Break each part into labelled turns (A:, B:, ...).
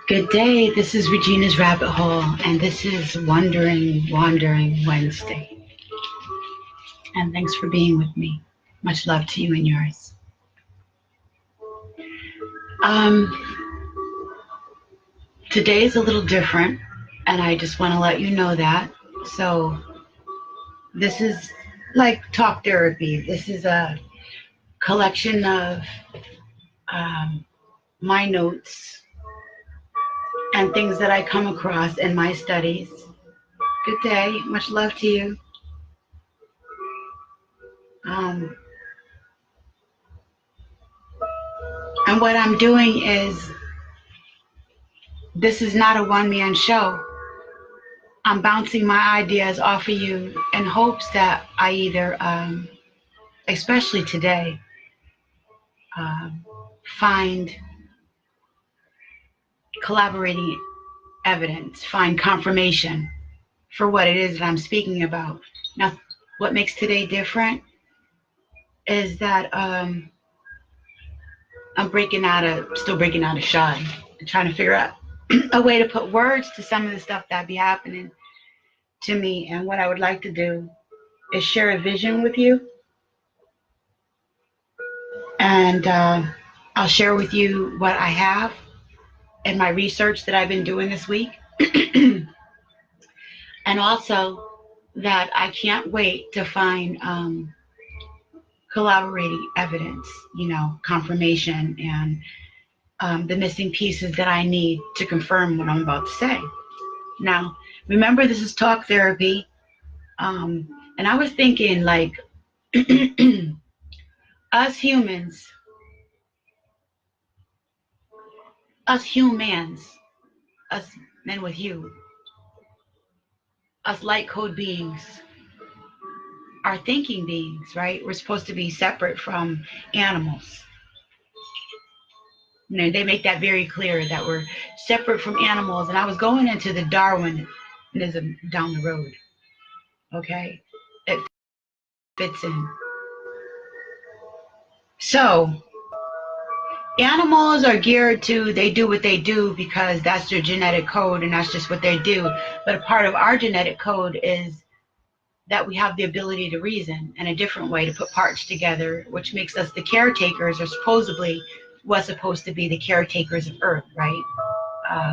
A: Good day. This is Regina's Rabbit Hole, and this is Wandering Wednesday. And thanks for being with me. Much love to you and yours. Today is a little different, and I just want to let you know that. So, this is like talk therapy. This is a collection of my notes and things that I come across in my studies. Good day. Much love to you. And what I'm doing is, this is not a one-man show. I'm bouncing my ideas off of you in hopes that I either, especially today, find collaborating evidence, find confirmation for what it is that I'm speaking about. Now, what makes today different is that I'm still breaking out of shy and trying to figure out a way to put words to some of the stuff that be happening to me. And what I would like to do is share a vision with you. And I'll share with you what I have in my research that I've been doing this week. And also that I can't wait to find collaborating evidence, confirmation and the missing pieces that I need to confirm what I'm about to say. Now, remember, this is talk therapy. And I was thinking, like, us humans, us men with you, us light code beings, are thinking beings, right? We're supposed to be separate from animals. They make that very clear, that we're separate from animals. And I was going into the Darwinism down the road. Okay? It fits in. So, animals are geared to, they do what they do because that's their genetic code and that's just what they do. But a part of our genetic code is that we have the ability to reason and a different way to put parts together, which makes us the caretakers, or supposedly was supposed to be the caretakers of Earth, right?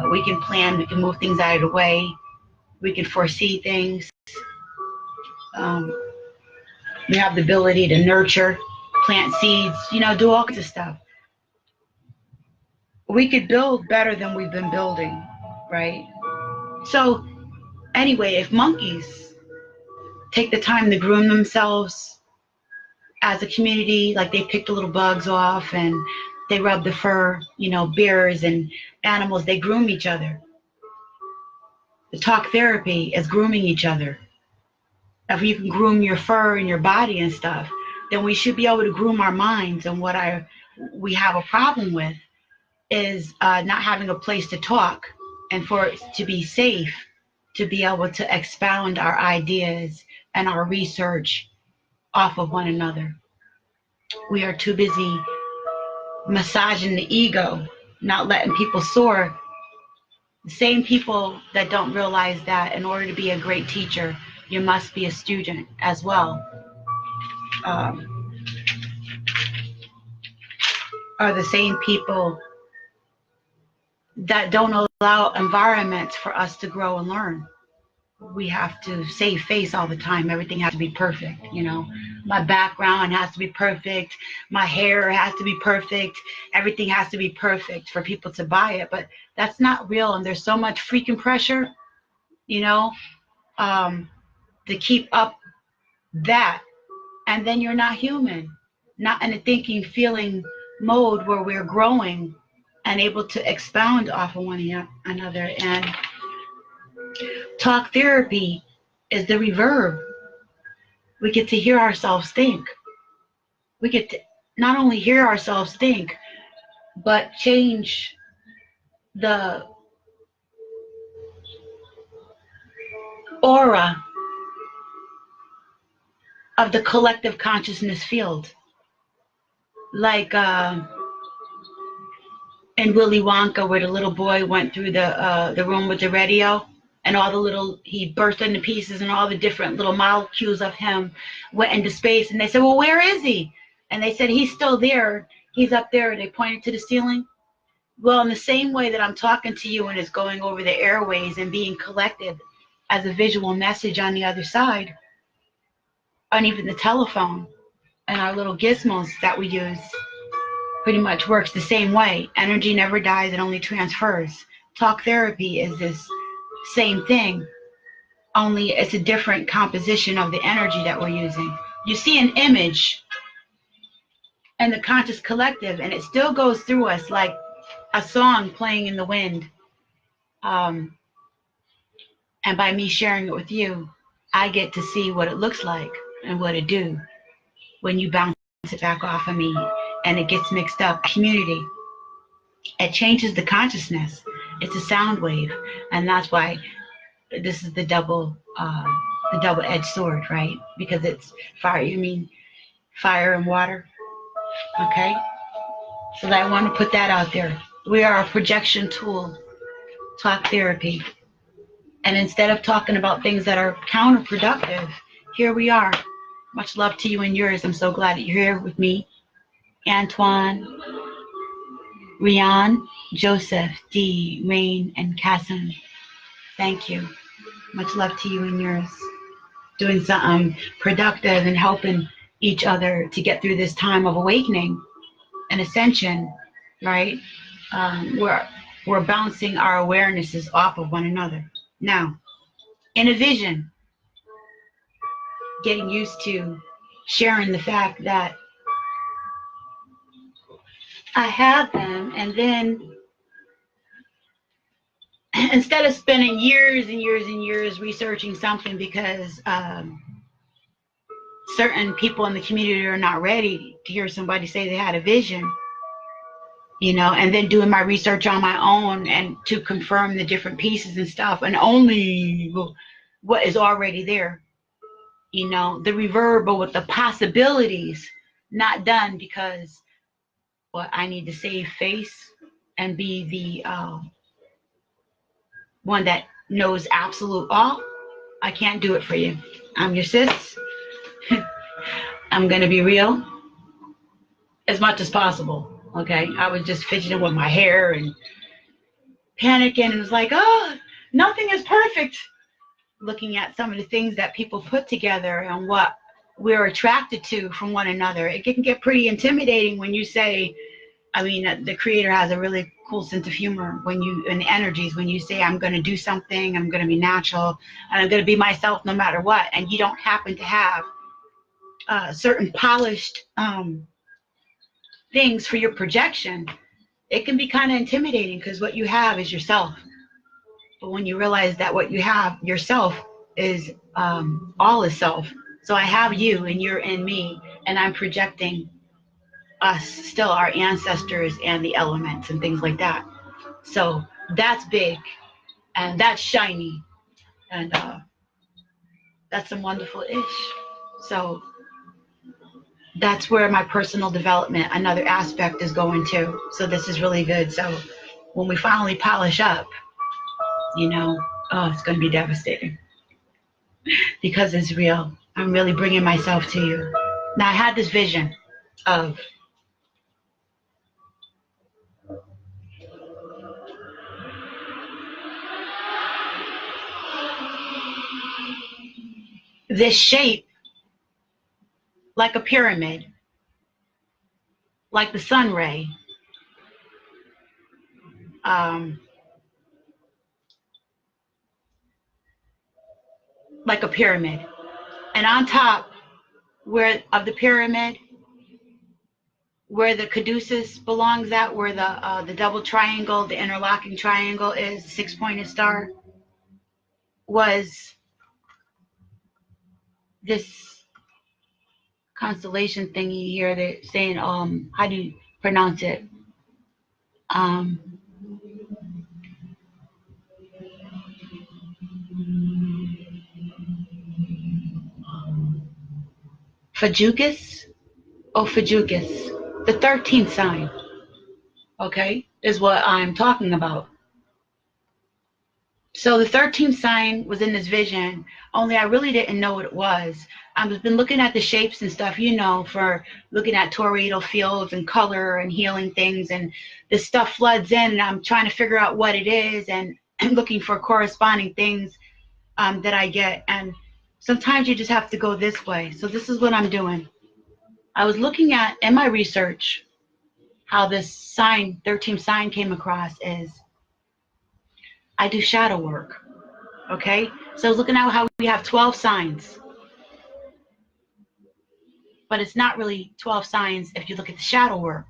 A: We can plan, we can move things out of the way, we can foresee things. We have the ability to nurture, plant seeds, do all kinds of stuff. We could build better than we've been building, right? So anyway, if monkeys take the time to groom themselves as a community, like they pick the little bugs off and they rub the fur, bears and animals, they groom each other. The talk therapy is grooming each other. If you can groom your fur and your body and stuff, then we should be able to groom our minds. And what we have a problem with is not having a place to talk, and for it to be safe, to be able to expound our ideas and our research off of one another. We are too busy massaging the ego, not letting people soar. The same people that don't realize that in order to be a great teacher, you must be a student as well, are the same people that don't allow environments for us to grow and learn. We have to save face all the time. Everything has to be perfect, My background has to be perfect. My hair has to be perfect. Everything has to be perfect for people to buy it. But that's not real. And there's so much freaking pressure, to keep up that. And then you're not human, not in a thinking, feeling mode where we're growing and able to expound off of one another. And talk therapy is the reverb. We get to hear ourselves think. We get to not only hear ourselves think, but change the aura of the collective consciousness field. Like in Willy Wonka, where the little boy went through the room with the radio, and all the little, he burst into pieces, and all the different little molecules of him went into space. And they said, well, where is he? And they said, he's still there. He's up there. And they pointed to the ceiling. Well, in the same way that I'm talking to you and it's going over the airways and being collected as a visual message on the other side, and even the telephone and our little gizmos that we use pretty much works the same way. Energy never dies, it only transfers. Talk therapy is this same thing, only it's a different composition of the energy that we're using. You see an image in the conscious collective, and it still goes through us like a song playing in the wind. And by me sharing it with you, I get to see what it looks like and what it do when you bounce it back off of me and it gets mixed up. Community, it changes the consciousness. It's a sound wave, and that's why this is the double-edged sword, right? Because it's fire. You mean fire and water? Okay. So I want to put that out there. We are a projection tool. Talk therapy, and instead of talking about things that are counterproductive, here we are. Much love to you and yours. I'm so glad that you're here with me, Antoine, Rian, Joseph, Dee, Rain, and Cassim. Thank you. Much love to you and yours. Doing something productive and helping each other to get through this time of awakening and ascension, right? We're bouncing our awarenesses off of one another. Now, in a vision, getting used to sharing the fact that I have them, and then instead of spending years and years and years researching something because certain people in the community are not ready to hear somebody say they had a vision, and then doing my research on my own and to confirm the different pieces and stuff, and only what is already there, the reverb with the possibilities not done because I need to save face and be the one that knows absolute all. I can't do it for you. I'm your sis. I'm going to be real as much as possible. Okay, I was just fidgeting with my hair and panicking, and it was like, oh, nothing is perfect. Looking at some of the things that people put together and what we're attracted to from one another, it can get pretty intimidating when you say, the creator has a really cool sense of humor and energies when you say, I'm going to do something, I'm going to be natural, and I'm going to be myself no matter what, and you don't happen to have certain polished things for your projection. It can be kind of intimidating because what you have is yourself. But when you realize that what you have yourself is all is self. So I have you and you're in me, and I'm projecting us, still our ancestors and the elements and things like that. So that's big and that's shiny, and that's some wonderful ish. So that's where my personal development, another aspect, is going to. So this is really good. So when we finally polish up, it's going to be devastating because it's real. I'm really bringing myself to you. Now, I had this vision of this shape like a pyramid, like the sun ray, like a pyramid. And on top of the pyramid, where the caduceus belongs at, where the double triangle, the interlocking triangle is, the six-pointed star, was this constellation thingy here. They're saying, how do you pronounce it? Ophiuchus, the 13th sign. Okay, is what I'm talking about. So the 13th sign was in this vision, only I really didn't know what it was. I've been looking at the shapes and stuff, you know, for looking at toroidal fields and color and healing things, and this stuff floods in, and I'm trying to figure out what it is, and looking for corresponding things that I get. And sometimes you just have to go this way. So this is what I'm doing. I was looking at, in my research, how this sign, 13th sign, came across is I do shadow work. Okay, so I was looking at how we have 12 signs, but it's not really 12 signs if you look at the shadow work.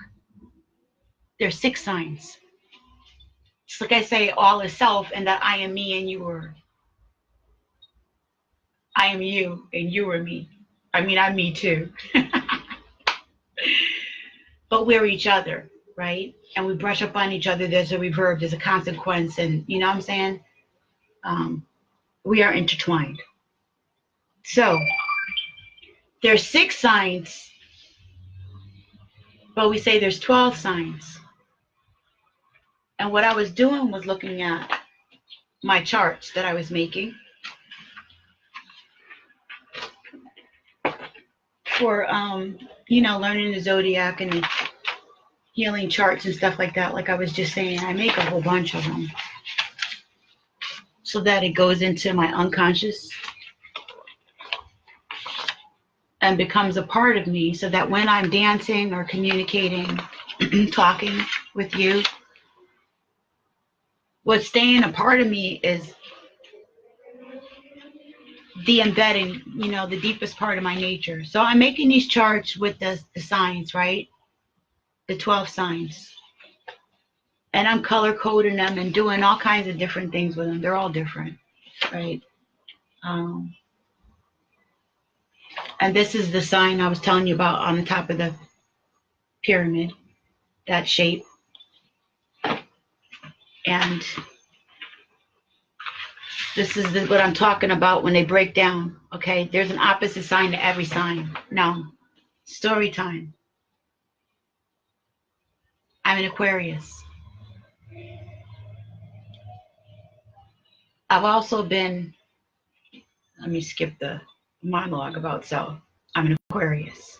A: There's 6 signs. It's like I say, all is self, and that I am me and you are. I am you and you are me. I mean, I'm me too. But we're each other, right? And we brush up on each other. There's a reverb, there's a consequence, and you know what I'm saying? We are intertwined. So there's 6 signs, but we say there's 12 signs. And what I was doing was looking at my charts that I was making for, you know, learning the zodiac and healing charts and stuff like that. Like I was just saying, I make a whole bunch of them so that it goes into my unconscious and becomes a part of me, so that when I'm dancing or communicating, talking with you, what's staying a part of me is the embedding, you know, the deepest part of my nature. So I'm making these charts with the signs, right? The 12 signs. And I'm color coding them and doing all kinds of different things with them. They're all different, right? And this is the sign I was telling you about on the top of the pyramid, that shape. And this is what I'm talking about when they break down, okay? There's an opposite sign to every sign. Now, story time. I'm an Aquarius. I've also been, let me skip the monologue about self. I'm an Aquarius.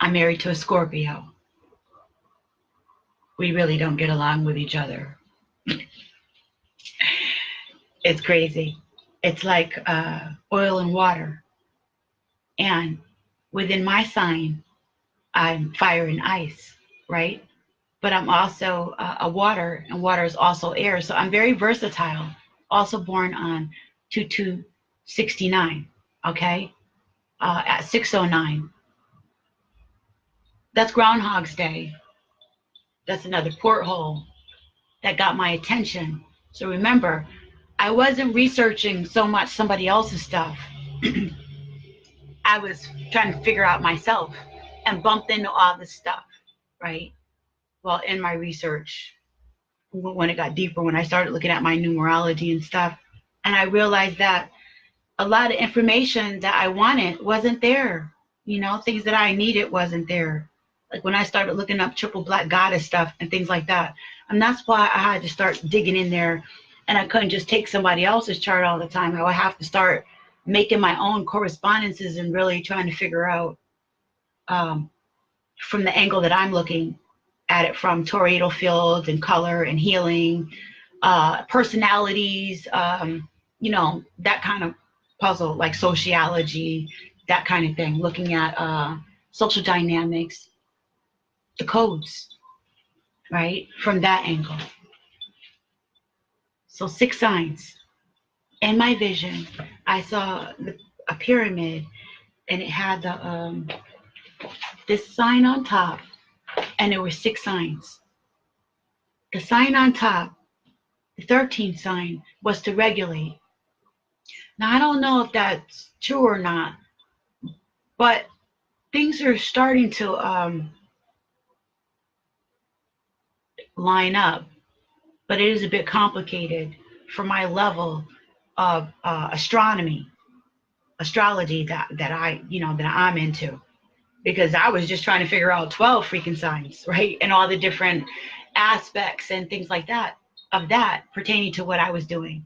A: I'm married to a Scorpio. We really don't get along with each other. It's crazy. It's like oil and water. And within my sign, I'm fire and ice, right? But I'm also a water, and water is also air. So I'm very versatile. Also born on 2269, okay? At 6:09. That's Groundhog's Day. That's another porthole that got my attention. So remember, I wasn't researching so much somebody else's stuff. I was trying to figure out myself and bumped into all this stuff, right? Well, in my research, when it got deeper, when I started looking at my numerology and stuff, and I realized that a lot of information that I wanted wasn't there. You know, things that I needed wasn't there. Like when I started looking up triple black goddess stuff and things like that. And that's why I had to start digging in there, and I couldn't just take somebody else's chart all the time. I would have to start making my own correspondences and really trying to figure out from the angle that I'm looking at it from, toroidal fields and color and healing, personalities, you know, that kind of puzzle, like sociology, that kind of thing, looking at social dynamics, the codes, right, from that angle. So 6 signs. In my vision, I saw a pyramid, and it had the this sign on top, and there were 6 signs. The sign on top, the 13th sign, was to regulate. Now, I don't know if that's true or not, but things are starting to line up, but it is a bit complicated for my level of astrology that I, you know, that I'm into. because I was just trying to figure out 12 freaking signs, right? And all the different aspects and things like that of that pertaining to what I was doing.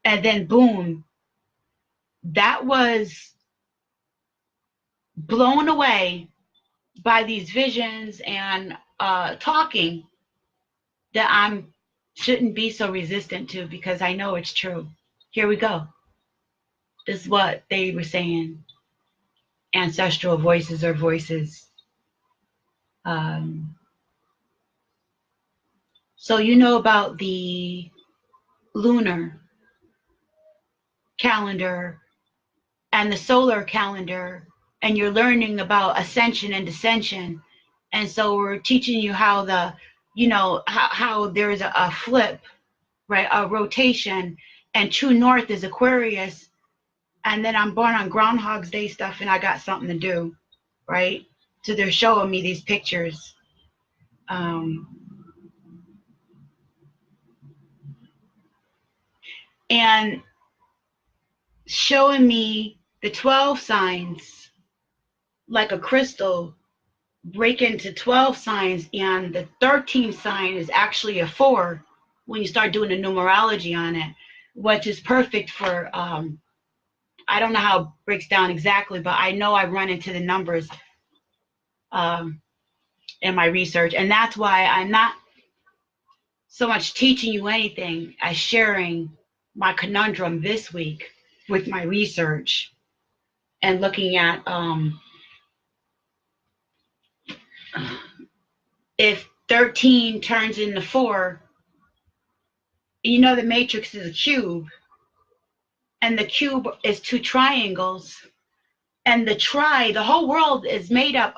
A: And then boom, that was blown away by these visions and talking that I shouldn't be so resistant to, because I know it's true. Here we go. This is what they were saying. Ancestral voices are voices. So you know about the lunar calendar and the solar calendar, and you're learning about ascension and descension. And so we're teaching you how the, you know, how there's a flip, right? A rotation, and true north is Aquarius. And then I'm born on Groundhog's Day stuff, and I got something to do, right? So they're showing me these pictures. And showing me the 12 signs like a crystal break into 12 signs, and the 13th sign is actually a 4 when you start doing the numerology on it, which is perfect for, I don't know how it breaks down exactly, but I know I run into the numbers in my research. And that's why I'm not so much teaching you anything as sharing my conundrum this week with my research and looking at if 13 turns into 4, you know the matrix is a cube, and the cube is 2 triangles, and the whole world is made up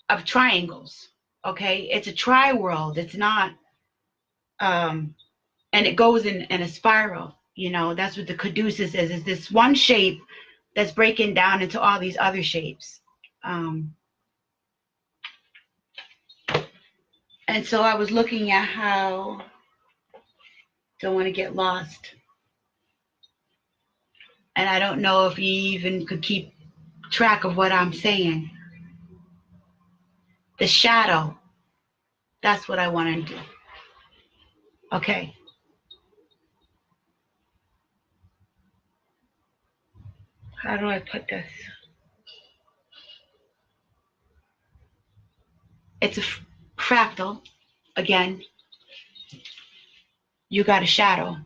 A: of triangles. Okay, it's a tri-world. It's not and it goes in a spiral. You know, that's what the caduceus is this one shape that's breaking down into all these other shapes. And so I was looking at how, don't want to get lost. And I don't know if you even could keep track of what I'm saying. The shadow, that's what I want to do. Okay. How do I put this? It's a fractal. Again, you got a shadow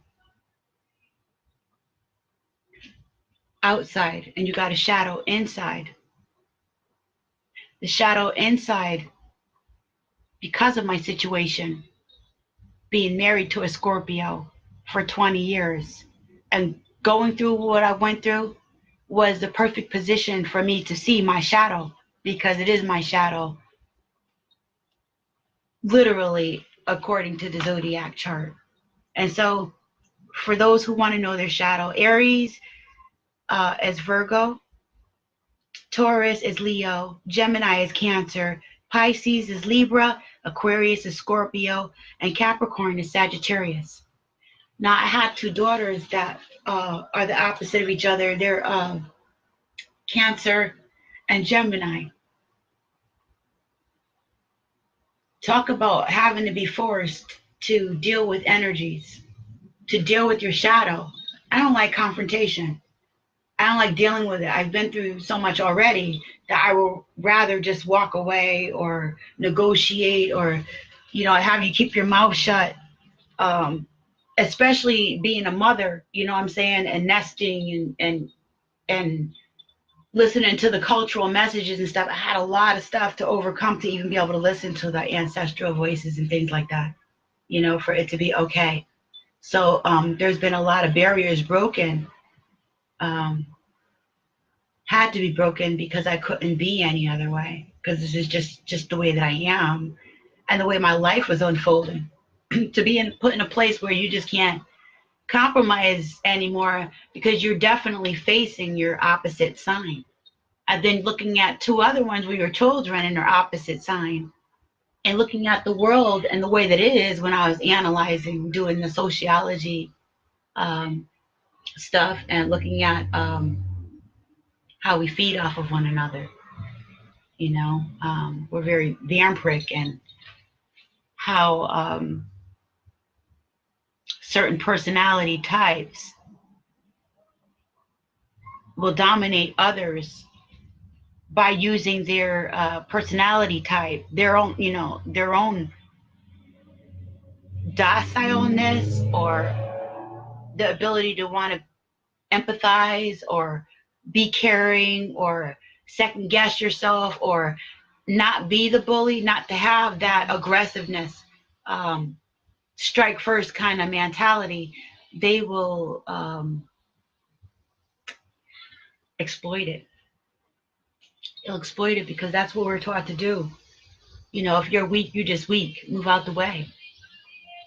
A: outside, and you got a shadow inside. The shadow inside, because of my situation, being married to a Scorpio for 20 years and going through what I went through, was the perfect position for me to see my shadow, because it is my shadow, literally, according to the zodiac chart. And so for those who want to know their shadow, Aries is Virgo, Taurus is Leo, Gemini is Cancer, Pisces is Libra, Aquarius is Scorpio, and Capricorn is Sagittarius. Now, I have 2 daughters that are the opposite of each other. They're Cancer and Gemini. Talk about having to be forced to deal with energies, to deal with your shadow. I don't like confrontation. I don't like dealing with it. I've been through so much already that I will rather just walk away or negotiate, or, you know, have you keep your mouth shut. Especially being a mother, you know what I'm saying, and nesting and listening to the cultural messages and stuff. I had a lot of stuff to overcome to even be able to listen to the ancestral voices and things like that, you know, for it to be okay. So there's been a lot of barriers broken, had to be broken, because I couldn't be any other way, because this is just the way that I am and the way my life was unfolding. To be put in a place where you just can't compromise anymore, because you're definitely facing your opposite sign. And then looking at 2 other ones where your children in their opposite sign, and looking at the world and the way that it is, when I was analyzing, doing the sociology stuff, and looking at how we feed off of one another. You know, we're very vampiric, and how certain personality types will dominate others by using their personality type, their own, you know, their own docileness, or the ability to want to empathize or be caring or second guess yourself or not be the bully, not to have that aggressiveness, strike first kind of mentality. They will exploit it. They'll exploit it because that's what we're taught to do. You know, if you're weak, you're just weak. Move out the way.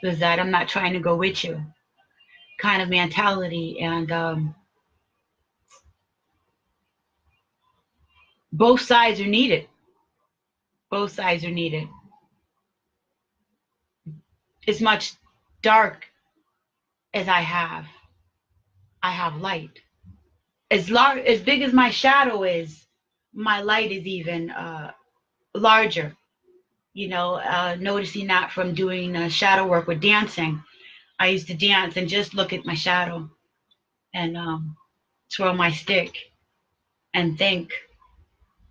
A: Because that I'm not trying to go with you kind of mentality. And both sides are needed. Both sides are needed. As much dark as I have light. As big as my shadow is, my light is even larger. You know, noticing that from doing shadow work with dancing. I used to dance and just look at my shadow and twirl my stick and think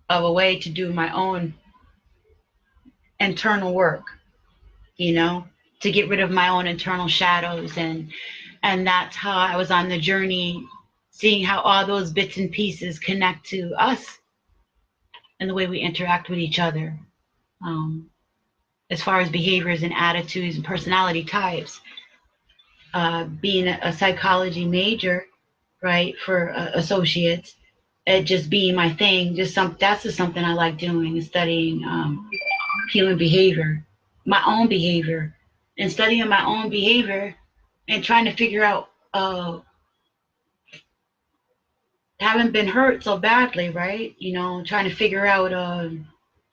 A: of a way to do my own internal work, you know, to get rid of my own internal shadows. And that's how I was on the journey, seeing how all those bits and pieces connect to us and the way we interact with each other. As far as behaviors and attitudes and personality types, being a psychology major, right, for associates, it just being my thing, that's just something I like doing, is studying human behavior, my own behavior, and studying my own behavior and trying to figure out, haven't been hurt so badly, right? You know, trying to figure out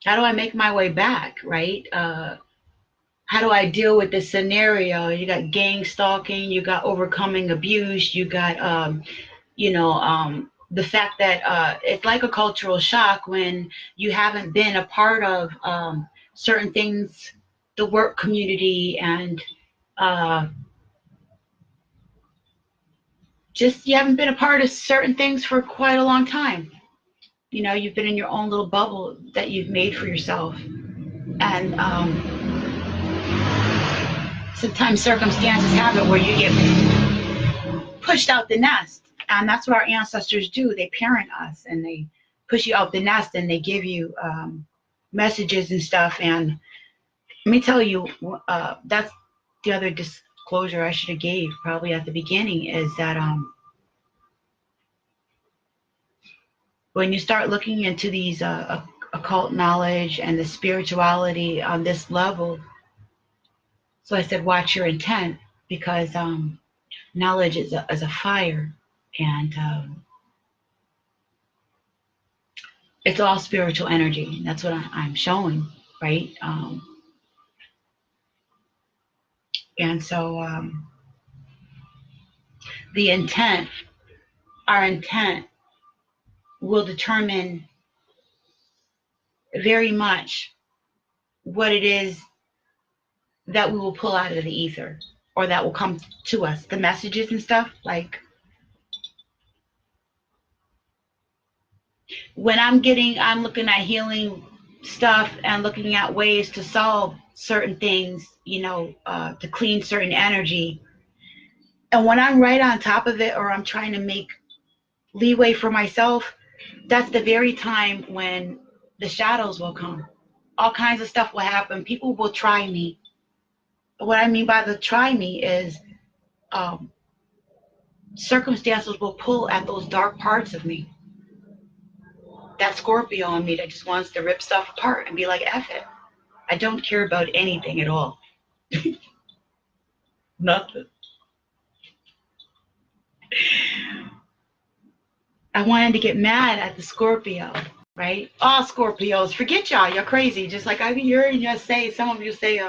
A: how do I make my way back, right? How do I deal with this scenario? You got gang stalking, you got overcoming abuse, you got, the fact that it's like a cultural shock when you haven't been a part of certain things, the work community, and just you haven't been a part of certain things for quite a long time. You know, you've been in your own little bubble that you've made for yourself. And sometimes circumstances happen where you get pushed out the nest. And that's what our ancestors do. They parent us and they push you out the nest and they give you messages and stuff. And let me tell you, that's the other disclosure I should have gave probably at the beginning, is that when you start looking into these occult knowledge and the spirituality on this level, so I said, watch your intent, because knowledge is a fire, and it's all spiritual energy. That's what I'm showing, right? And so the intent, our intent, will determine very much what it is that we will pull out of the ether, or that will come to us, the messages and stuff. Like when I'm looking at healing stuff and looking at ways to solve certain things, you know, to clean certain energy. And when I'm right on top of it, or I'm trying to make leeway for myself, that's the very time when the shadows will come. All kinds of stuff will happen. People will try me. What I mean by the try me is circumstances will pull at those dark parts of me. That Scorpio in me that just wants to rip stuff apart and be like, F it. I don't care about anything at all. Nothing. I wanted to get mad at the Scorpio, right? All Scorpios, forget y'all, you're crazy. Just like I hear you say, some of you say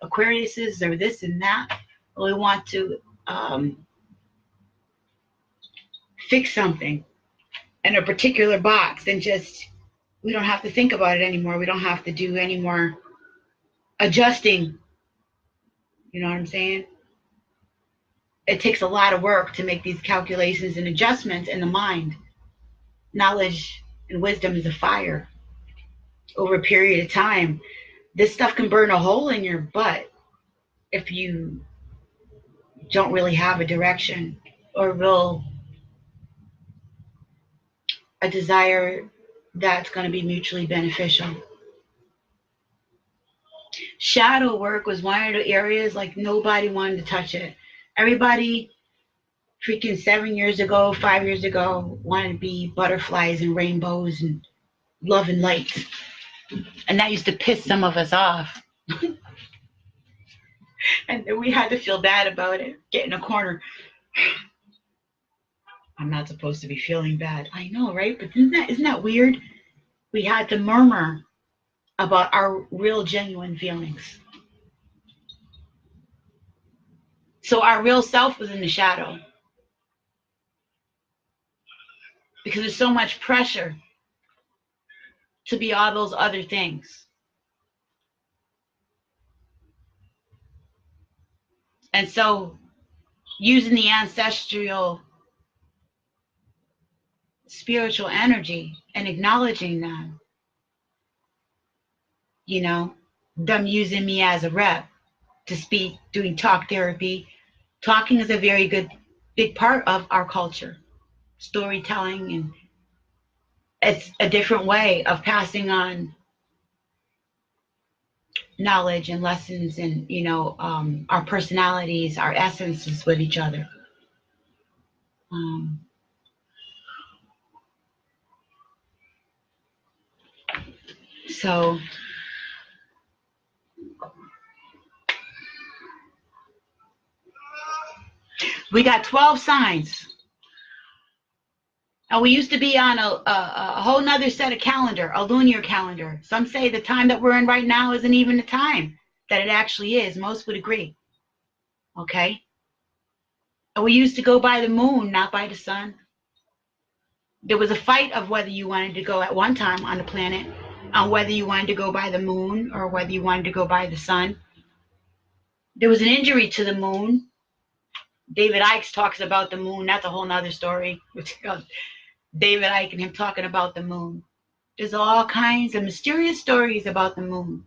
A: Aquariuses or this and that. We want to fix something in a particular box and just We don't have to think about it anymore. We don't have to do any more adjusting. You know what I'm saying? It takes a lot of work to make these calculations and adjustments in the mind. Knowledge and wisdom is a fire. Over a period of time, this stuff can burn a hole in your butt if you don't really have a direction or a desire that's going to be mutually beneficial. Shadow work was one of the areas like nobody wanted to touch it. Everybody freaking 7 years ago, 5 years ago, wanted to be butterflies and rainbows and love and light. And that used to piss some of us off. And then we had to feel bad about it. Get in a corner. I'm not supposed to be feeling bad. I know, right? But isn't that weird? We had to murmur about our real genuine feelings. So our real self was in the shadow. Because there's so much pressure to be all those other things. And so using the ancestral spiritual energy and acknowledging them, you know, them using me as a rep to speak, doing talk therapy. Talking is a very big part of our culture. Storytelling, and it's a different way of passing on knowledge and lessons and, you know, our personalities, our essences with each other. So we got 12 signs. And we used to be on a whole nother set of calendar, a lunar calendar. Some say the time that we're in right now isn't even the time that it actually is. Most would agree. Okay? And we used to go by the moon, not by the sun. There was a fight of whether you wanted to go at one time on the planet, on whether you wanted to go by the moon or whether you wanted to go by the sun. There was an injury to the moon. David Icke talks about the moon. That's a whole nother story. David Icke and him talking about the moon. There's all kinds of mysterious stories about the moon.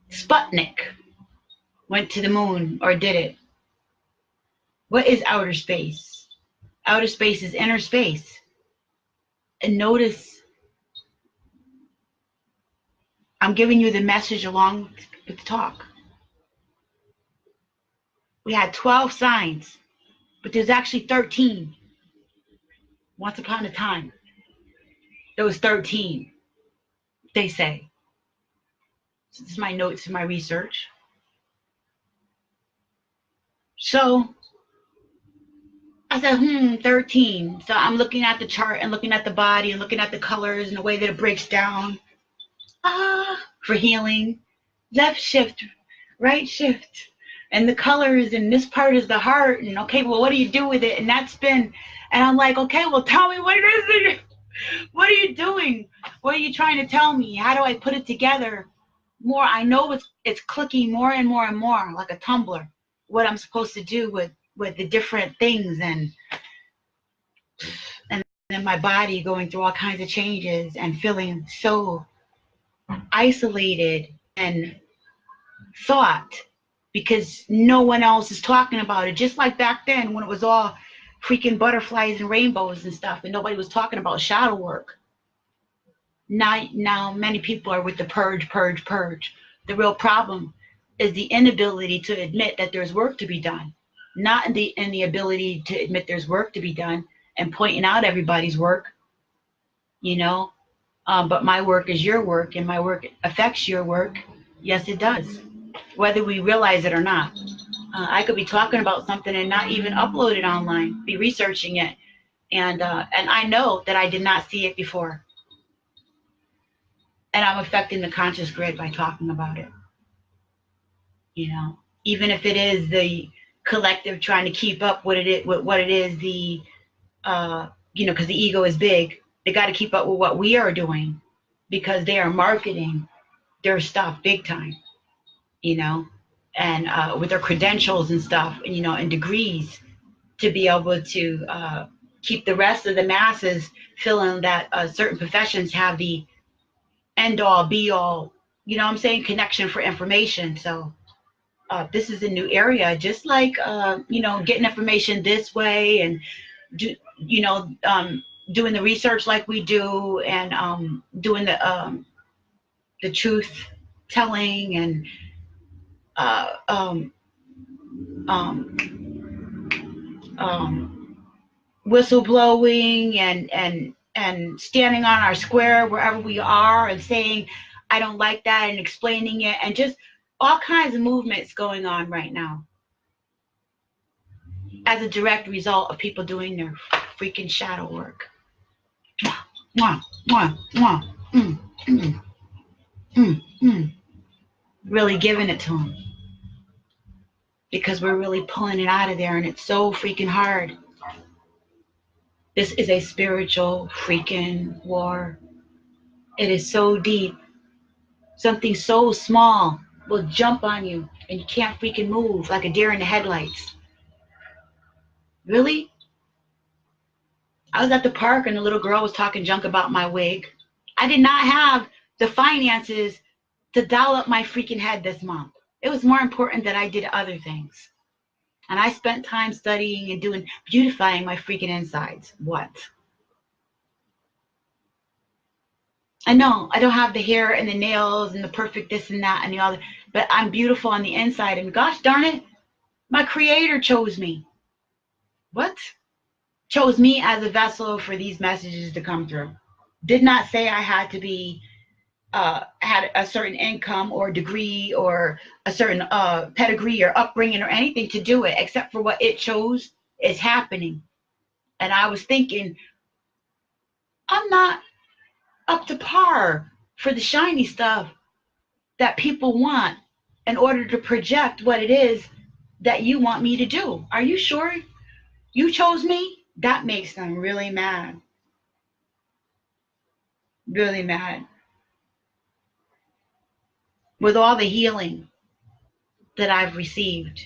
A: Sputnik went to the moon, or did it? What is outer space? Outer space is inner space. And notice, I'm giving you the message along with the talk. We had 12 signs, but there's actually 13. Once upon a time, there was 13, they say. So this is my notes and my research. So I said, 13. So I'm looking at the chart and looking at the body and looking at the colors and the way that it breaks down. For healing. Left shift, right shift. And the colors, and this part is the heart. And okay, well, what do you do with it? And that's been, and I'm like, okay, well, tell me what it is. What are you doing? What are you trying to tell me? How do I put it together more? I know it's clicking more and more and more, like a tumbler, what I'm supposed to do with the different things, and then my body going through all kinds of changes and feeling so isolated and thought, because no one else is talking about it. Just like back then when it was all freaking butterflies and rainbows and stuff, and nobody was talking about shadow work. Now many people are with the purge. The real problem is the inability to admit that there's work to be done, not in the ability to admit there's work to be done and pointing out everybody's work, you know. But my work is your work, and my work affects your work. Yes, it does, whether we realize it or not. I could be talking about something and not even upload it online, be researching it, and I know that I did not see it before. And I'm affecting the conscious grid by talking about it. You know, even if it is the collective trying to keep up with what it is, the you know, because the ego is big They got to keep up with what we are doing because they are marketing their stuff big time, you know, and with their credentials and stuff, you know, and degrees to be able to keep the rest of the masses feeling that certain professions have the end all be all, you know what I'm saying, connection for information. So this is a new area, just like, you know, getting information this way and, you know, doing the research like we do and doing the truth telling and um, whistleblowing and standing on our square wherever we are and saying, I don't like that, and explaining it, and just all kinds of movements going on right now as a direct result of people doing their freaking shadow work. Mwah, mwah, mwah. Mm, mm, really giving it to them because we're really pulling it out of there, and it's so freaking hard. This is a spiritual freaking war. It is so deep. Something so small will jump on you and you can't freaking move like a deer in the headlights. Really? I was at the park and the little girl was talking junk about my wig. I did not have the finances to doll up my freaking head this month. It was more important that I did other things. And I spent time studying and doing beautifying my freaking insides. What? I know I don't have the hair and the nails and the perfect this and that and the other, but I'm beautiful on the inside. And gosh darn it, my creator chose me. What? Chose me as a vessel for these messages to come through. Did not say I had to be, had a certain income or degree or a certain pedigree or upbringing or anything to do it, except for what it chose is happening. And I was thinking, I'm not up to par for the shiny stuff that people want in order to project what it is that you want me to do. Are you sure you chose me? That makes them really mad. Really mad. With all the healing that I've received,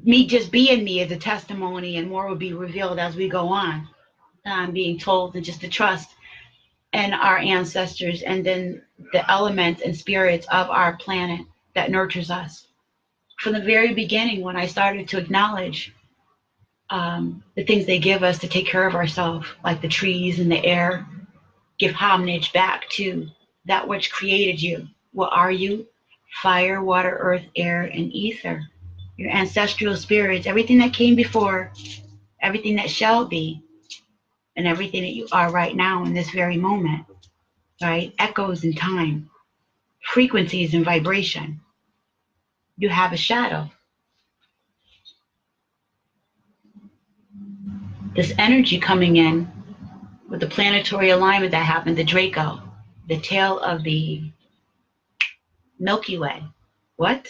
A: me just being me is a testimony, and more will be revealed as we go on. I'm being told to just to trust in our ancestors and then the elements and spirits of our planet that nurtures us. From the very beginning, when I started to acknowledge the things they give us to take care of ourselves, like the trees and the air, give homage back to that which created you. What are you? Fire, water, earth, air, and ether. Your ancestral spirits, everything that came before, everything that shall be, and everything that you are right now in this very moment, right? Echoes in time, frequencies and vibration. You have a shadow. This energy coming in with the planetary alignment that happened, the Draco, the tail of the Milky Way. What?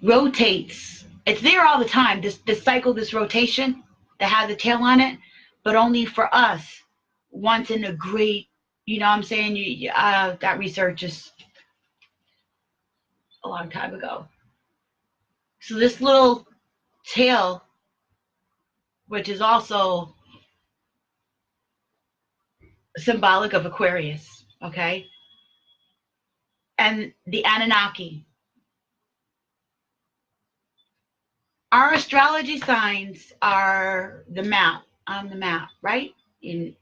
A: Rotates. It's there all the time. This cycle, this rotation that has a tail on it, but only for us. Once in a great, you know what I'm saying? That research is a long time ago. So this little tail, which is also symbolic of Aquarius, okay? And the Anunnaki. Our astrology signs are the map, on the map, right? We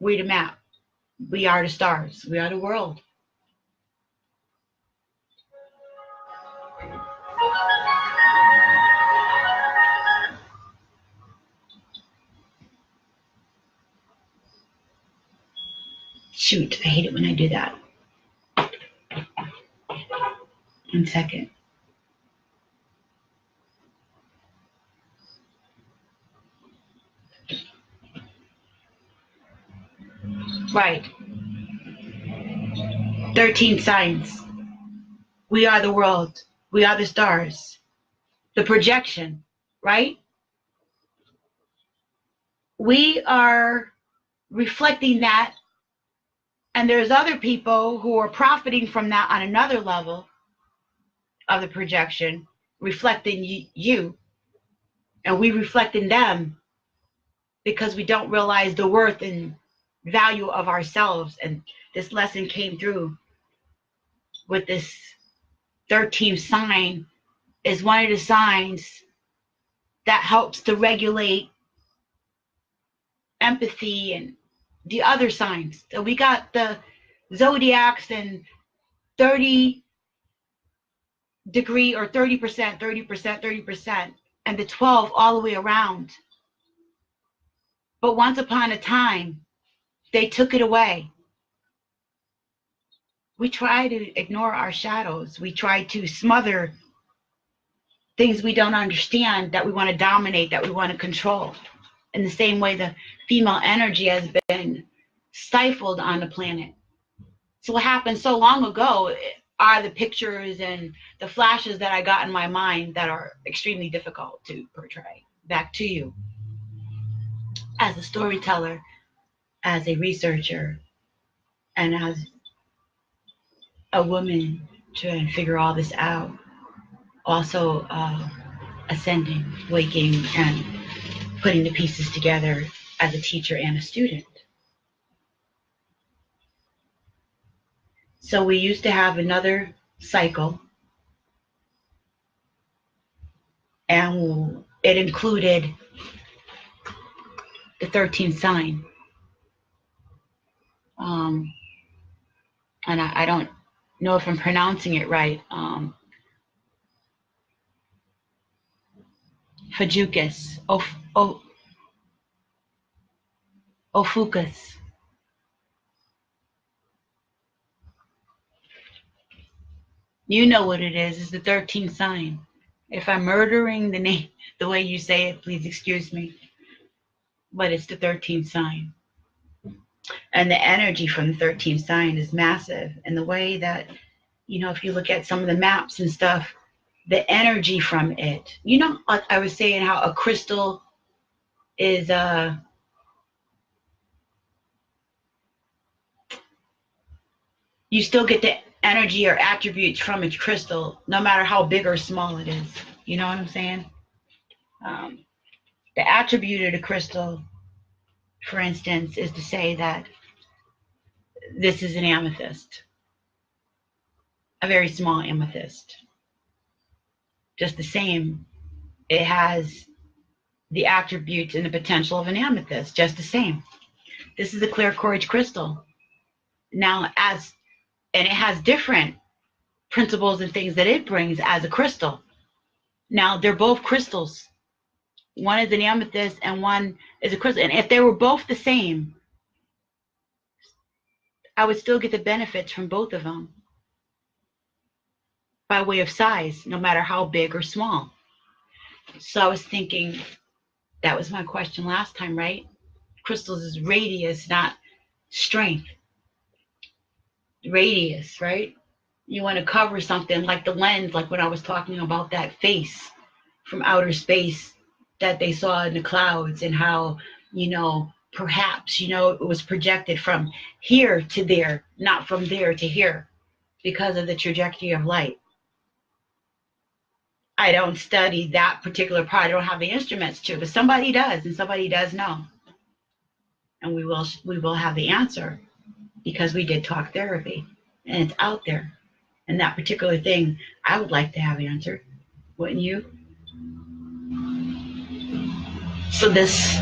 A: the map. We are the stars. We are the world. Shoot, I hate it when I do that. 1 second. Right. 13 signs. We are the world. We are the stars. the projection, right? We are reflecting that, and there's other people who are profiting from that on another level of the projection, reflecting you, and we reflecting them because we don't realize the worth and value of ourselves. And this lesson came through with this 13th sign. Is one of the signs that helps to regulate empathy and the other signs. So we got the zodiacs and 30 degree or 30%, 30%, 30%, and the 12 all the way around. But once upon a time, they took it away. We try to ignore our shadows. We try to smother things we don't understand, that we want to dominate, that we want to control. In the same way the female energy has been stifled on the planet. So what happened so long ago are the pictures and the flashes that I got in my mind that are extremely difficult to portray back to you. As a storyteller, as a researcher, and as a woman trying to figure all this out, also ascending, waking, and putting the pieces together as a teacher and a student. So we used to have another cycle, and it included the 13th sign. And I don't know if I'm pronouncing it right. Ophiuchus. Ophiuchus. You know what it is. It's the 13th sign. If I'm murdering the name, the way you say it, please excuse me. But it's the 13th sign. And the energy from the 13th sign is massive. And the way that, you know, if you look at some of the maps and stuff, the energy from it, you know, I was saying how a crystal is you still get the energy or attributes from a crystal, no matter how big or small it is. You know what I'm saying? The attribute of the crystal, for instance, is to say that this is an amethyst, a very small amethyst. Just the same, it has the attributes and the potential of an amethyst, just the same. This is a clear quartz crystal. Now, and it has different principles and things that it brings as a crystal. Now, they're both crystals. One is an amethyst and one is a crystal. And if they were both the same, I would still get the benefits from both of them by way of size, no matter how big or small. So I was thinking, that was my question last time, right? Crystals is radius, not strength. Radius, right? You want to cover something like the lens, like when I was talking about that face from outer space that they saw in the clouds, and how, you know, perhaps, you know, it was projected from here to there, not from there to here, because of the trajectory of light. I don't study that particular part. I don't have the instruments to, but somebody does, and somebody does know. And we will have the answer, because we did talk therapy, and it's out there. And that particular thing, I would like to have answered, wouldn't you? So this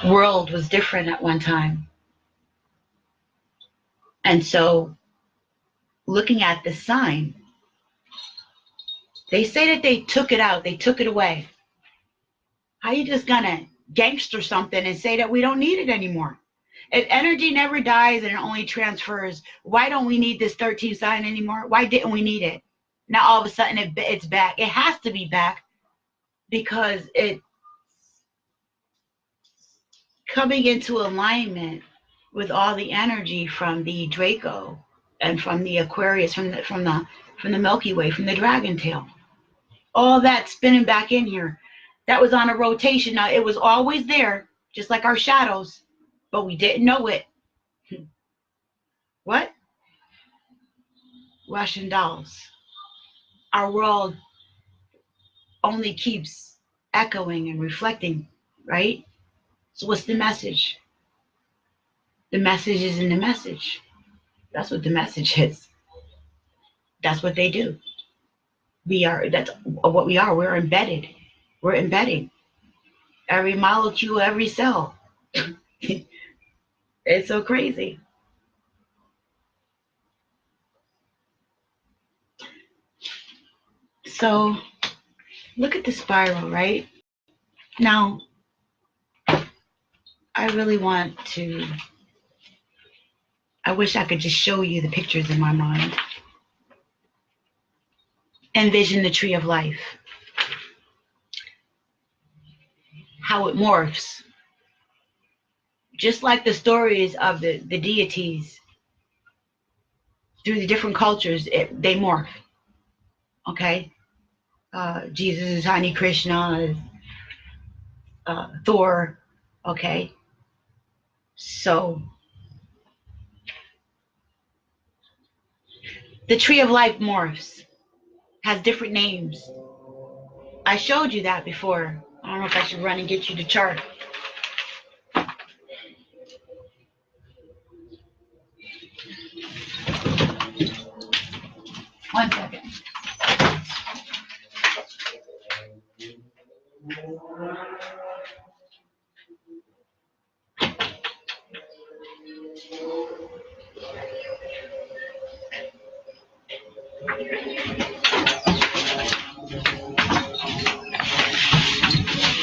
A: world was different at one time. And so looking at the sign, they say that they took it out, they took it away. How you just gonna gangster something and say that we don't need it anymore? If energy never dies and it only transfers, why don't we need this 13th sign anymore? Why didn't we need it? Now all of a sudden it's back. It has to be back because it's coming into alignment with all the energy from the Draco and from the Aquarius, from the Milky Way, from the dragon tail. all that spinning back in here. That was on a rotation. Now, it was always there, just like our shadows, but we didn't know it. What? Russian dolls. Our world only keeps echoing and reflecting, right? So what's the message? The message is in the message. That's what the message is. That's what they do. That's what we are. We're embedded. We're embedding every molecule, every cell. It's so crazy. So look at the spiral, right? Now, I really want to, I wish I could just show you the pictures in my mind. Envision the tree of life. How it morphs. Just like the stories of the deities through the different cultures, they morph. Okay? Jesus is Hani Krishna, Thor. Okay? So, the tree of life morphs, has different names. I showed you that before. I don't know if I should run and get you the chart. One second.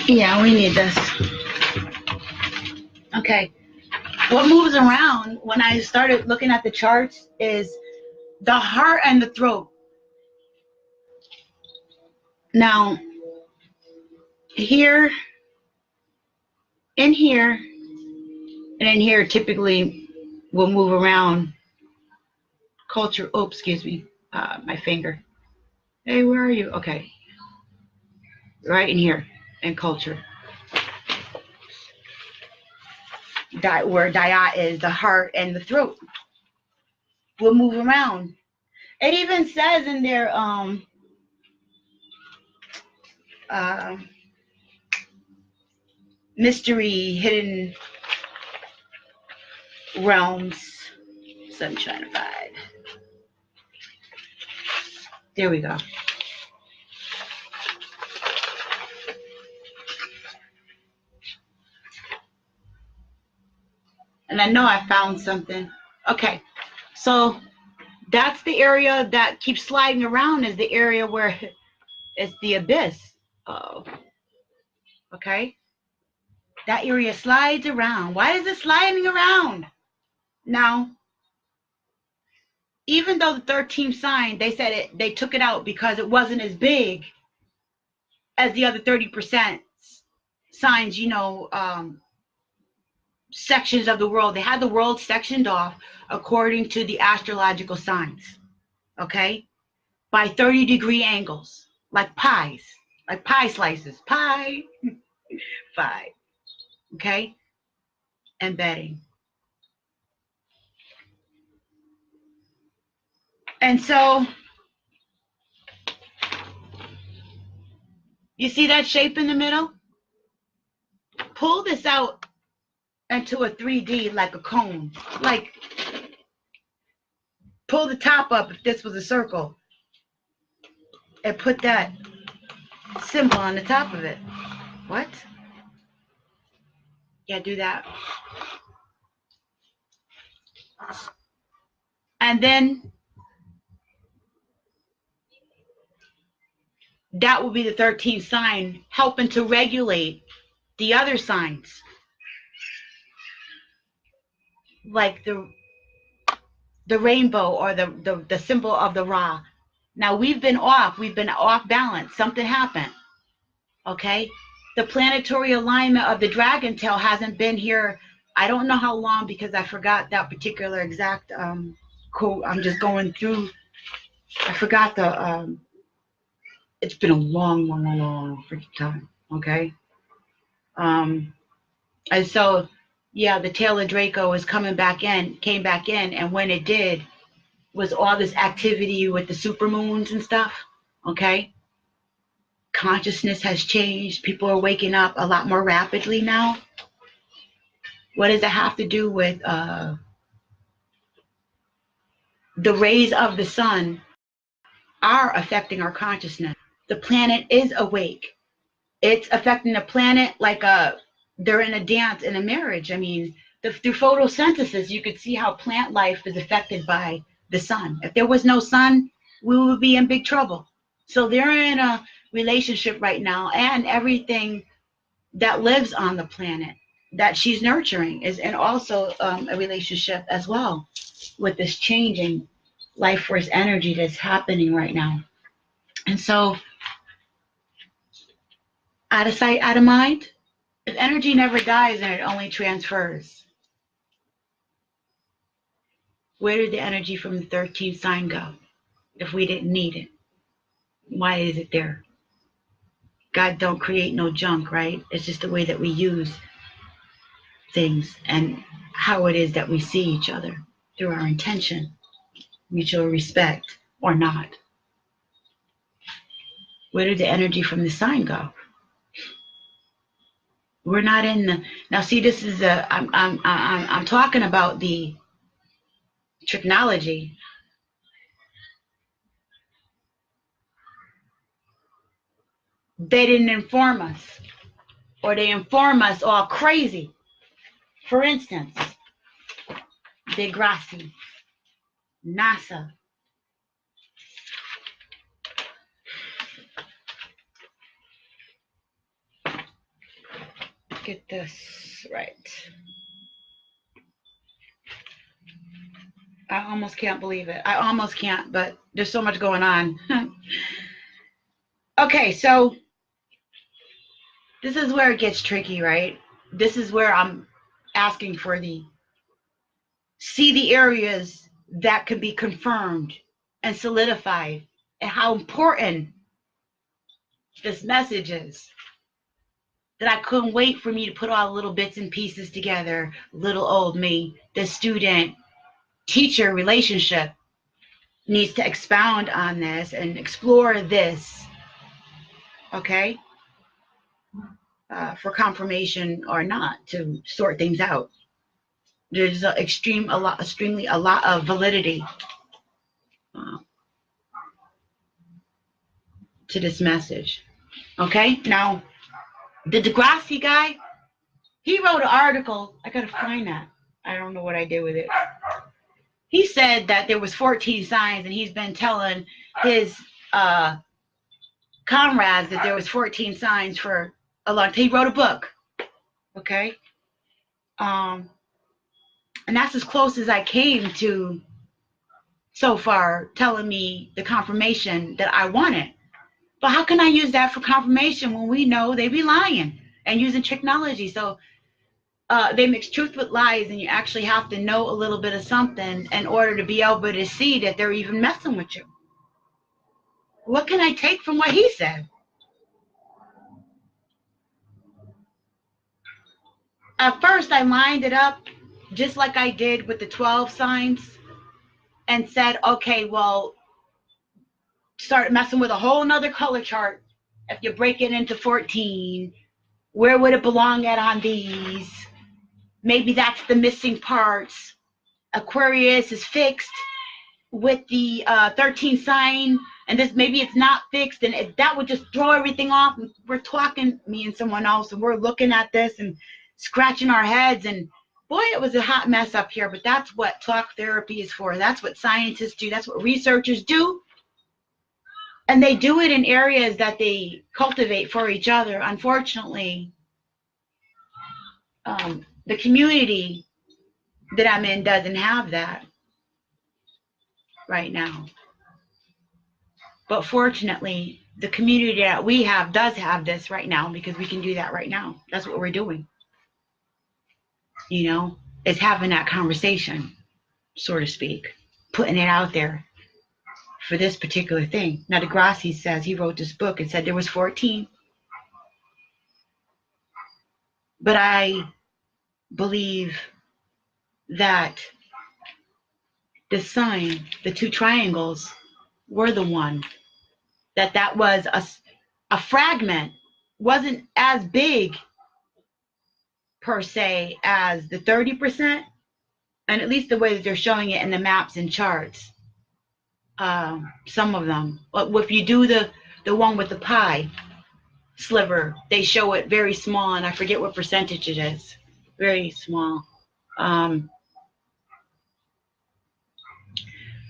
A: Yeah, we need this. Okay. What moves around when I started looking at the charts is the heart and the throat. Now, here, in here, and in here typically will move around culture. Oh, excuse me, my finger. Hey, where are you? Okay. Right in here, in culture. Where Daya is, the heart and the throat will move around. It even says in their mystery hidden realms, sunshine of five. There we go. And I know I found something. Okay, so that's the area that keeps sliding around, is the area where it's the abyss. Oh, okay. That area slides around. Why is it sliding around? Now, even though the 13th sign, they said they took it out because it wasn't as big as the other 30% signs, sections of the world. They had the world sectioned off according to the astrological signs, okay, by 30-degree angles, like pies, like pie slices, pie, okay, embedding. And so, you see that shape in the middle? Pull this out into a 3D like a cone, like pull the top up if this was a circle and put that symbol on the top of it. What? Yeah, do that. And then that will be the 13th sign, helping to regulate the other signs, like the rainbow or the symbol of the Ra. Now we've been off balance. Something happened. Okay, the planetary alignment of the dragon tail hasn't been here. I don't know how long, because I forgot that particular exact quote. I'm just going through. I forgot the it's been a long freaking time. Okay. And so, yeah, the tail of Draco was came back in, and when it did, was all this activity with the supermoons and stuff. Okay. Consciousness has changed. People are waking up a lot more rapidly now. What does it have to do with the rays of the sun are affecting our consciousness? The planet is awake. It's affecting the planet like they're in a dance in a marriage. I mean, through photosynthesis, you could see how plant life is affected by the sun. If there was no sun, we would be in big trouble. So they're in a relationship right now, and everything that lives on the planet that she's nurturing is and also a relationship as well with this changing life force energy that's happening right now. And so, out of sight, out of mind. If energy never dies and it only transfers, where did the energy from the 13th sign go if we didn't need it? Why is it there? God don't create no junk, right? It's just the way that we use things and how it is that we see each other through our intention, mutual respect or not. Where did the energy from the sign go? We're not in the now. See, this is I'm talking about the technology. They didn't inform us, or they inform us all crazy. For instance, Degrassi, NASA. Get this right. I almost can't believe it. I almost can't, but there's so much going on. Okay, so this is where it gets tricky, right? This is where I'm asking for see the areas that can be confirmed and solidified and how important this message is. That I couldn't wait for me to put all the little bits and pieces together. Little old me, the student teacher relationship needs to expound on this and explore this, okay, for confirmation or not, to sort things out. There's extremely a lot of validity to this message. Okay, now the Degrassi guy, he wrote an article. I gotta find that. I don't know what I did with it. He said that there was 14 signs, and he's been telling his comrades that there was 14 signs for a long time. He wrote a book, okay? And that's as close as I came to so far telling me the confirmation that I wanted. But how can I use that for confirmation when we know they be lying and using technology? So they mix truth with lies, and you actually have to know a little bit of something in order to be able to see that they're even messing with you. What can I take from what he said? At first, I lined it up just like I did with the 12 signs and said, okay, well, start messing with a whole nother color chart. If you break it into 14, where would it belong at on these? Maybe that's the missing parts. Aquarius is fixed with the 13 sign, and this maybe it's not fixed, and that would just throw everything off. And we're talking, me and someone else, and we're looking at this and scratching our heads, and boy, it was a hot mess up here. But that's what talk therapy is for. That's what scientists do. That's what researchers do. And they do it in areas that they cultivate for each other. Unfortunately, the community that I'm in doesn't have that right now. But fortunately, the community that we have does have this right now, because we can do that right now. That's what we're doing. You know, is having that conversation, so to speak, putting it out there for this particular thing. Now, Degrassi says he wrote this book and said there was 14. But I believe that the sign, the two triangles, were the one. That was a fragment, wasn't as big per se as the 30%, and at least the way that they're showing it in the maps and charts. Some of them, but if you do the one with the pie sliver, they show it very small, and I forget what percentage it is. Very small. But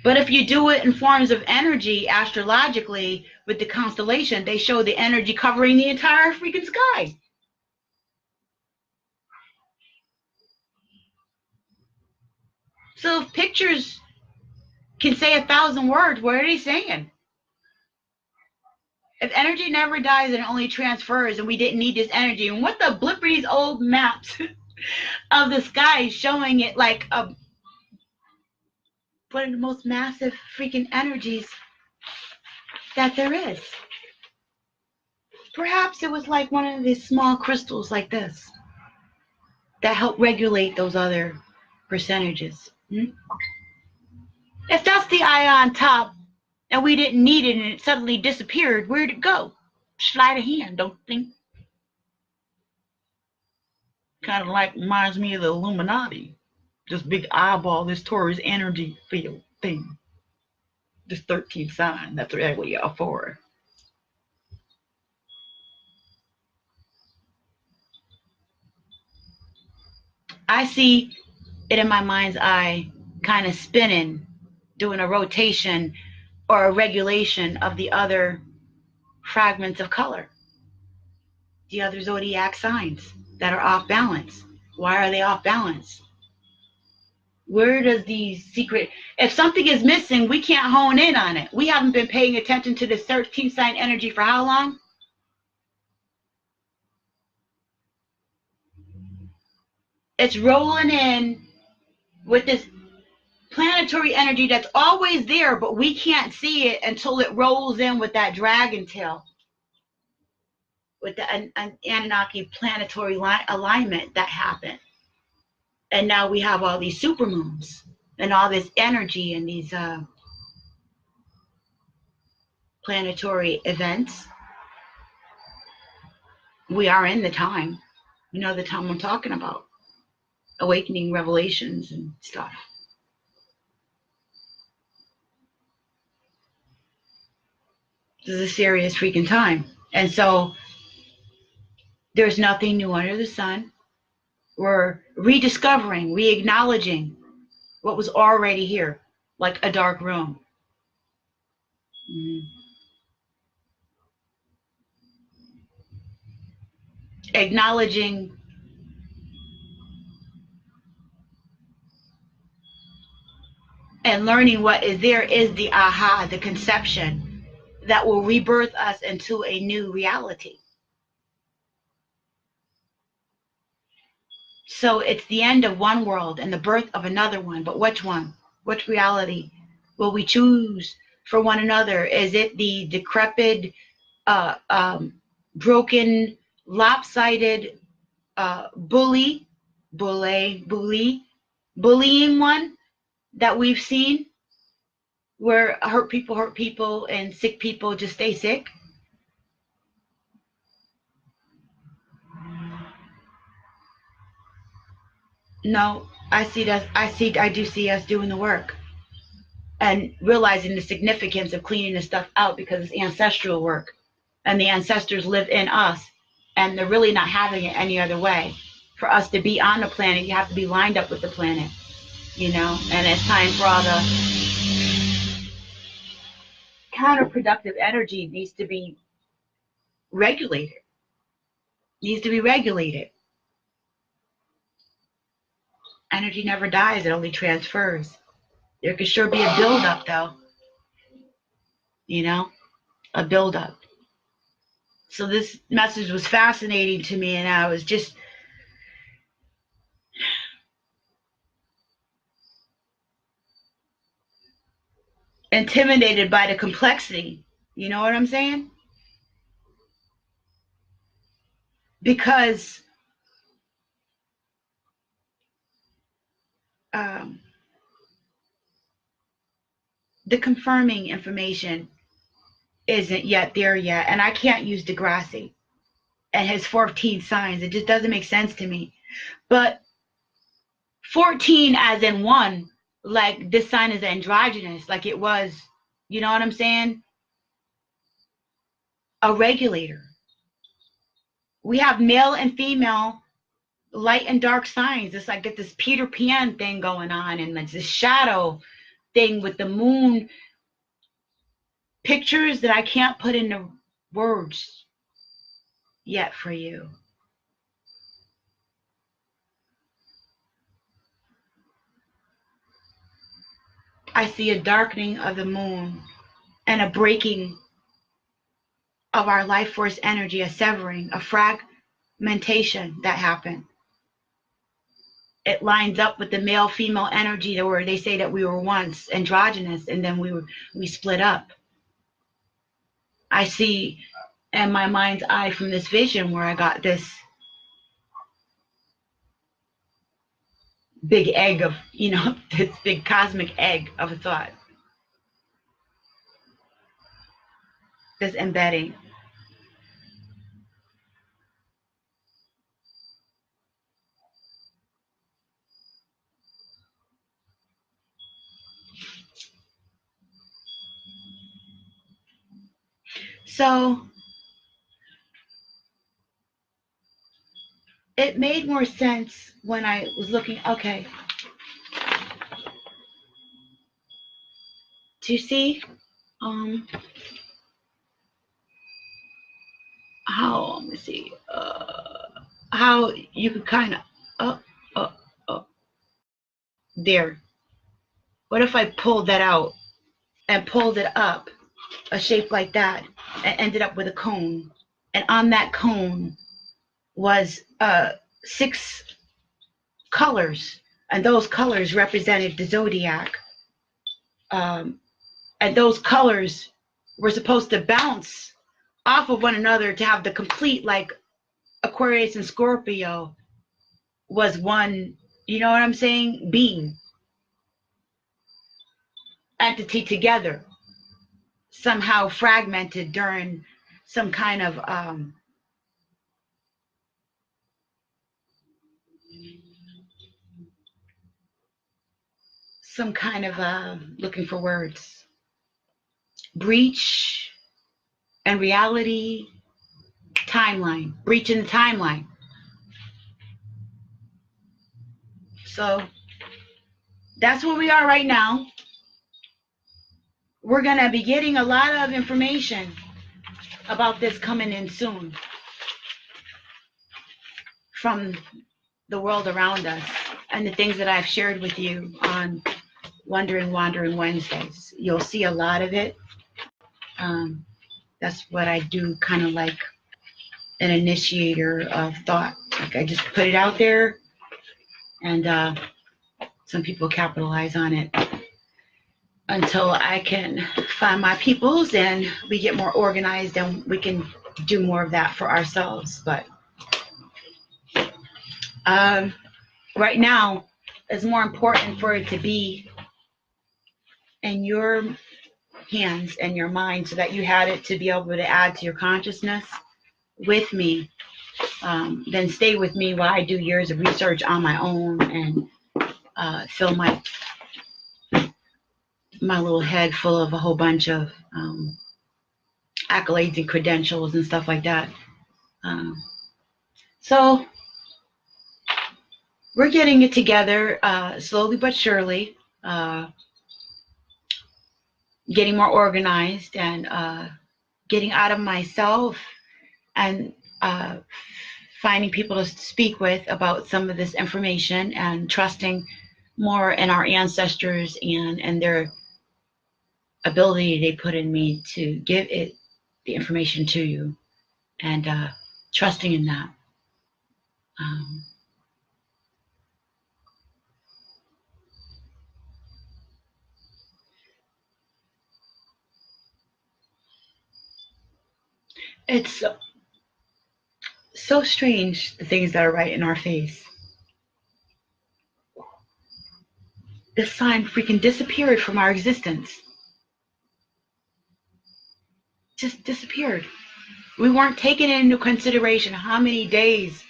A: if you do it in forms of energy, astrologically, with the constellation, they show the energy covering the entire freaking sky. So if pictures can say 1,000 words, what are they saying? If energy never dies and it only transfers, and we didn't need this energy, and what the blip are these old maps of the sky showing it like one of the most massive freaking energies that there is? Perhaps it was like one of these small crystals like this that help regulate those other percentages. If that's the eye on top and we didn't need it and it suddenly disappeared, where'd it go? Sleight of hand, don't think. Kind of like reminds me of the Illuminati. This big eyeball, this Taurus energy field thing. This 13th sign, that's what we are for. I see it in my mind's eye kind of spinning, doing a rotation or a regulation of the other fragments of color, the other zodiac signs that are off balance. Why are they off balance? Where does these secret, if something is missing, we can't hone in on it. We haven't been paying attention to this 13th sign energy for how long? It's rolling in with this planetary energy that's always there, but we can't see it until it rolls in with that dragon tail, with the Anunnaki planetary alignment that happened. And now we have all these supermoons and all this energy and these planetary events. We are in the time. You know the time I'm talking about. Awakening revelations and stuff. This is a serious freaking time. And so there's nothing new under the sun. We're rediscovering, re-acknowledging what was already here, like a dark room. Acknowledging and learning what is there is the aha, the conception that will rebirth us into a new reality. So it's the end of one world and the birth of another one. But which one? Which reality will we choose for one another? Is it the decrepit, broken, lopsided, bullying one that we've seen, where hurt people and sick people just stay sick? No, I do see us doing the work and realizing the significance of cleaning this stuff out, because it's ancestral work and the ancestors live in us, and they're really not having it any other way. For us to be on the planet, you have to be lined up with the planet, and it's time for all the counterproductive energy needs to be regulated. Energy never dies, it only transfers. There could sure be a buildup, though. A buildup. So this message was fascinating to me, and I was just intimidated by the complexity. You know what I'm saying? Because um, the confirming information isn't yet there yet. And I can't use Degrassi and his 14 signs. It just doesn't make sense to me. But 14 as in one, like this sign is androgynous, like it was, you know what I'm saying? A regulator. We have male and female, light and dark signs. It's like this Peter Pan thing going on, and like this shadow thing with the moon, pictures that I can't put into words yet for you. I see a darkening of the moon and a breaking of our life force energy, a severing, a fragmentation that happened. It lines up with the male female energy where they say that we were once androgynous and then we split up. I see in my mind's eye from this vision where I got this big egg of, this big cosmic egg of a thought. This embedding. So it made more sense when I was looking, okay. Do you see how, let me see, how you could kind of, there. What if I pulled that out and pulled it up, a shape like that, and ended up with a cone? And on that cone was 6 colors, and those colors represented the zodiac. And those colors were supposed to bounce off of one another to have the complete, like Aquarius and Scorpio was one, you know what I'm saying, being, entity together, somehow fragmented during some kind of looking for words, breach and reality timeline, breach in the timeline. So that's where we are right now. We're going to be getting a lot of information about this coming in soon from the world around us and the things that I've shared with you on Wandering Wednesdays. You'll see a lot of it. That's what I do, kind of like an initiator of thought. Like I just put it out there, and some people capitalize on it until I can find my peoples and we get more organized and we can do more of that for ourselves. But right now, it's more important for it to be in your hands and your mind so that you had it to be able to add to your consciousness with me. Then stay with me while I do years of research on my own and fill my little head full of a whole bunch of accolades and credentials and stuff like that. So we're getting it together slowly but surely, getting more organized and getting out of myself and finding people to speak with about some of this information and trusting more in our ancestors and their ability they put in me to give it the information to you, and trusting in that. It's so strange, the things that are right in our face. This sign freaking disappeared from our existence. Just disappeared. We weren't taking into consideration how many days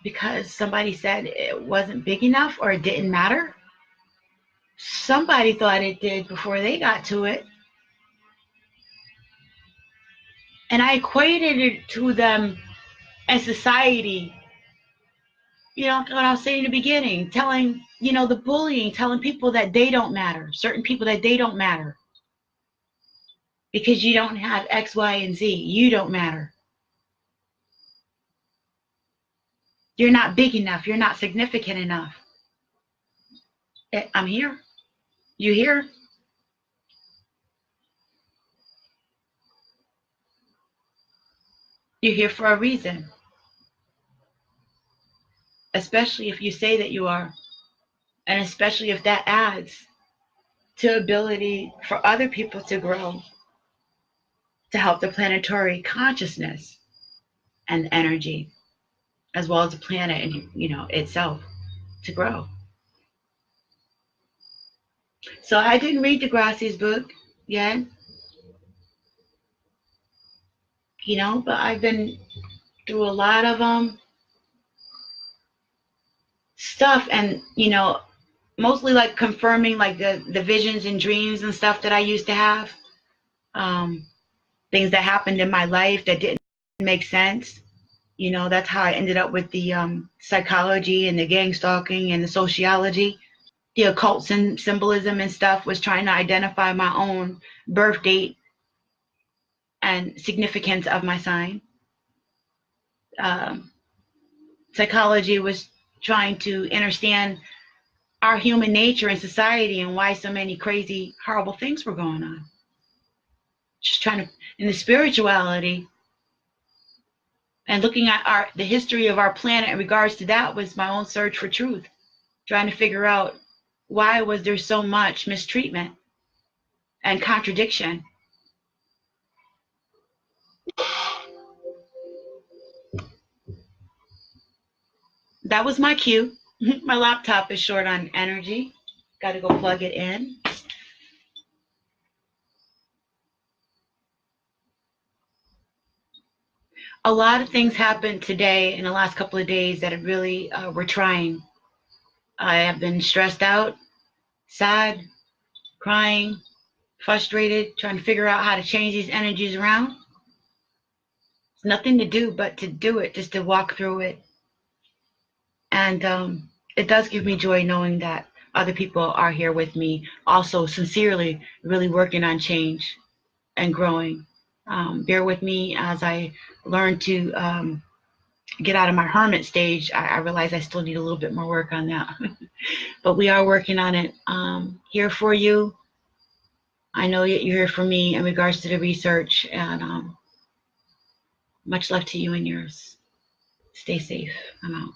A: because somebody said it wasn't big enough or it didn't matter. Somebody thought it did before they got to it. And I equated it to them as society. You know, what I was saying in the beginning, telling, the bullying, telling people that they don't matter, certain people that they don't matter. Because you don't have X, Y, and Z. You don't matter. You're not big enough. You're not significant enough. I'm here. You here? You're here for a reason. Especially if you say that you are. And especially if that adds to ability for other people to grow, to help the planetary consciousness and energy, as well as the planet and itself to grow. So I didn't read Degrassi's book yet, but I've been through a lot of stuff, and mostly like confirming like the visions and dreams and stuff that I used to have, things that happened in my life that didn't make sense. That's how I ended up with the psychology and the gang stalking and the sociology. The occult symbolism and stuff was trying to identify my own birth date and significance of my sign. Psychology was trying to understand our human nature and society and why so many crazy, horrible things were going on. Just trying to, in the spirituality and looking at the history of our planet in regards to that was my own search for truth, trying to figure out why was there so much mistreatment and contradiction. That was my cue. My laptop is short on energy. Got to go plug it in. A lot of things happened today in the last couple of days that really were trying. I have been stressed out, sad, crying, frustrated, trying to figure out how to change these energies around. It's nothing to do but to do it, just to walk through it. And it does give me joy knowing that other people are here with me, also sincerely really working on change and growing. Bear with me as I learn to get out of my hermit stage. I realize I still need a little bit more work on that. But we are working on it. Here for you. I know that you're here for me in regards to the research, and much love to you and yours. Stay safe. I'm out.